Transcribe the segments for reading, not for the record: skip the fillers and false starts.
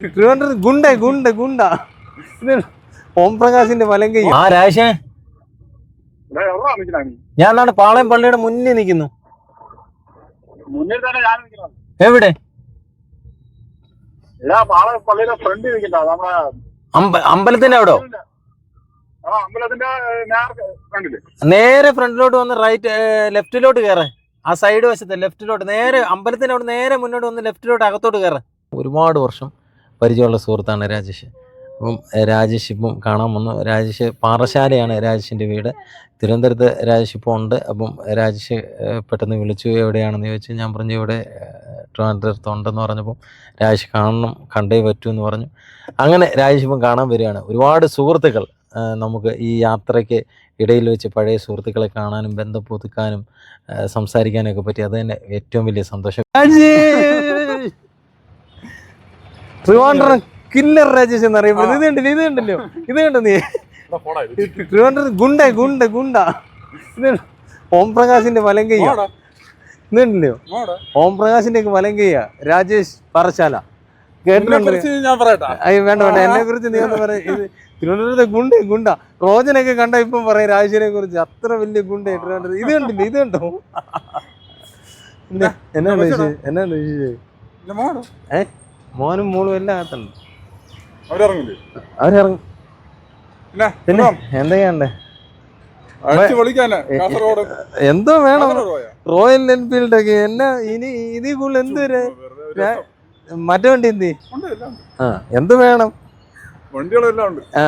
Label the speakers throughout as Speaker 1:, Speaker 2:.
Speaker 1: ഗുണ്ട ഗുണ്ട ഗുണ്ട ഓം പ്രകാശിന്റെ വലങ്കൈ.
Speaker 2: ആ രാജേഷേ, ഞാൻ നാളെ പാളയം പള്ളിയുടെ മുന്നിൽ നിൽക്കുന്നു. എവിടെ? അമ്പലത്തിന്റെ അവിടോ? നേരെ ഫ്രണ്ടിലോട്ട് വന്ന് റൈറ്റ് ലെഫ്റ്റിലോട്ട് കയറേ. ആ സൈഡ് വശത്തെ ലെഫ്റ്റിലോട്ട് നേരെ അമ്പലത്തിന്റെ അവിടെ നേരെ മുന്നോട്ട് വന്ന് ലെഫ്റ്റിലോട്ട് അകത്തോട്ട് കയറേ. ഒരുപാട് വർഷം പരിചയമുള്ള സുഹൃത്താണ് രാജേഷ്. അപ്പം രാജേഷ് ഇപ്പം കാണാൻ വന്നു. രാജേഷ് പാറശാലയാണ് രാജേഷിൻ്റെ വീട്. തിരുവനന്തപുരത്ത് രാജേഷ് ഇപ്പോൾ ഉണ്ട്. അപ്പം രാജേഷ് പെട്ടെന്ന് വിളിച്ചു, എവിടെയാണെന്ന് ചോദിച്ചു. ഞാൻ പറഞ്ഞു ഇവിടെ ട്രിവാൻഡ്രത്ത് ഉണ്ടെന്ന് പറഞ്ഞപ്പം രാജേഷ് കാണണം, കണ്ടേ പറ്റൂ എന്ന് പറഞ്ഞു. അങ്ങനെ രാജേഷ് ഇപ്പം കാണാൻ വരികയാണ്. ഒരുപാട് സുഹൃത്തുക്കൾ നമുക്ക് ഈ യാത്രയ്ക്ക് ഇടയിൽ വെച്ച് പഴയ സുഹൃത്തുക്കളെ കാണാനും ബന്ധം പുതുക്കാനും സംസാരിക്കാനും ഒക്കെ പറ്റി. അത് തന്നെ ഏറ്റവും വലിയ സന്തോഷം.
Speaker 1: ട്രിവാൻഡ്രം കില്ലർ രാജേഷ് എന്നറിയപ്പെടുന്നത് ഇതുണ്ടല്ലോ, ഇത് കണ്ടോ നീ? ട്രിവാൻഡ്രം ഗുണ്ട ഗുണ്ട ഗുണ്ട. ഓം പ്രകാശിന്റെ വലങ്കയ്യ. ഇതുണ്ടല്ലോ, ഓം പ്രകാശിന്റെ ഒക്കെ വലങ്കയ്യ രാജേഷ് പാറശാല. കേട്ടിട്ടുണ്ട്? വേണ്ട വേണ്ട, എന്നെ കുറിച്ച് നീ ഒന്ന് പറയാ. ഇത് തിരുവനന്തപുരത്തെ ഗുണ്ട ഗുണ്ട. റോജനൊക്കെ കണ്ട ഇപ്പം പറയാം രാജേഷിനെ കുറിച്ച്. അത്ര വലിയ ഗുണ്ട ട്രിവാൻഡ്രം. ഇത് കണ്ടില്ലേ, ഇത് കണ്ടോ? എന്നാണ് മോനും മോളും എല്ലാം അകത്തുണ്ട്. അവരിറങ്ങും. പിന്നെ എന്തൊക്കെയാണ്ടേ? എന്തോ വേണം. റോയൽ എൻഫീൽഡ് ഒക്കെ എന്നാ ഇനി ഇതിൽ കൂടുതൽ എന്ത് വരെ മറ്റേ വണ്ടി എന്ത് എന്ത് വേണം? ആ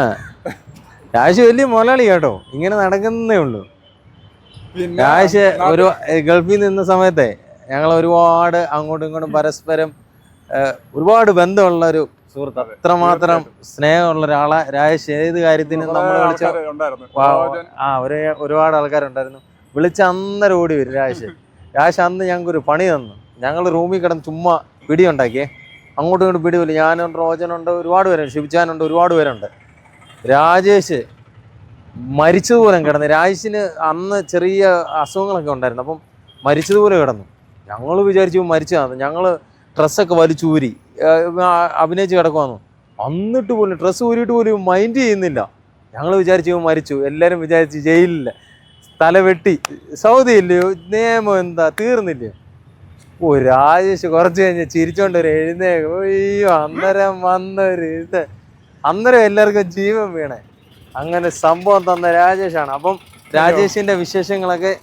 Speaker 1: രാജ് വലിയ മുതലാളി കേട്ടോ. ഇങ്ങനെ നടക്കുന്നേ ഉള്ളൂ. രാജ് ഒരു ഗൾഫിൽ നിന്ന സമയത്തെ ഞങ്ങൾ ഒരുപാട് അങ്ങോട്ടും ഇങ്ങോട്ടും പരസ്പരം ഒരുപാട് ബന്ധമുള്ള ഒരു സുഹൃത്ത്. അത്രമാത്രം സ്നേഹമുള്ള ഒരാളെ രാജേഷ്. ഏത് കാര്യത്തിനും നമ്മൾ വിളിച്ച ഒരുപാട് ആൾക്കാരുണ്ടായിരുന്നു. വിളിച്ച അന്നേരം ഓടി വരും രാജേഷ്. അന്ന് ഞങ്ങൾക്കൊരു പണി തന്നു. ഞങ്ങൾ റൂമിൽ കിടന്ന് ചുമ്മാ പിടി ഉണ്ടാക്കിയേ. അങ്ങോട്ടും ഇങ്ങോട്ടും പിടിവില്ല. ഞാനുണ്ട്, റോജനുണ്ട്, ഒരുപാട് പേരുണ്ട്, ഷിബ്ജാനുണ്ട്, ഒരുപാട് പേരുണ്ട്. രാജേഷ് മരിച്ചതുപോലെ കിടന്നു. രാജേഷിന് അന്ന് ചെറിയ അസുഖങ്ങളൊക്കെ ഉണ്ടായിരുന്നു. അപ്പം മരിച്ചതുപോലെ കിടന്നു. ഞങ്ങൾ വിചാരിച്ചു മരിച്ചതാണ്. ഞങ്ങൾ ഡ്രസ്സൊക്കെ വലിച്ചൂരി അഭിനയിച്ച് കിടക്കുവാന്നു. എന്നിട്ട് പോലും ഡ്രസ്സ് ഊരിയിട്ട് പോലും മൈൻഡ് ചെയ്യുന്നില്ല. ഞങ്ങൾ വിചാരിച്ചു മരിച്ചു. എല്ലാവരും വിചാരിച്ച് ജയിലില്ല, തല വെട്ടി. സൗദി ഇല്ലയോ, നിയമം എന്താ തീർന്നില്ലയോ? ഓ രാജേഷ് കുറച്ച് കഴിഞ്ഞ് ചിരിച്ചോണ്ടൊരു എഴുന്നേക്കും. അയ്യോ അന്നേരം വന്നൊരു ഇത്, അന്നേരം എല്ലാവർക്കും ജീവൻ വീണേ. അങ്ങനെ സംഭവം തന്ന രാജേഷാണ്. അപ്പം രാജേഷിൻ്റെ വിശേഷങ്ങളൊക്കെ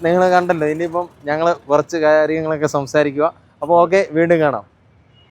Speaker 1: നിങ്ങൾ കണ്ടല്ലോ. ഇനിയിപ്പം ഞങ്ങൾ കുറച്ച് കാര്യങ്ങളൊക്കെ സംസാരിക്കുക. അപ്പോൾ ഓക്കെ, വീണ്ടും കാണാം.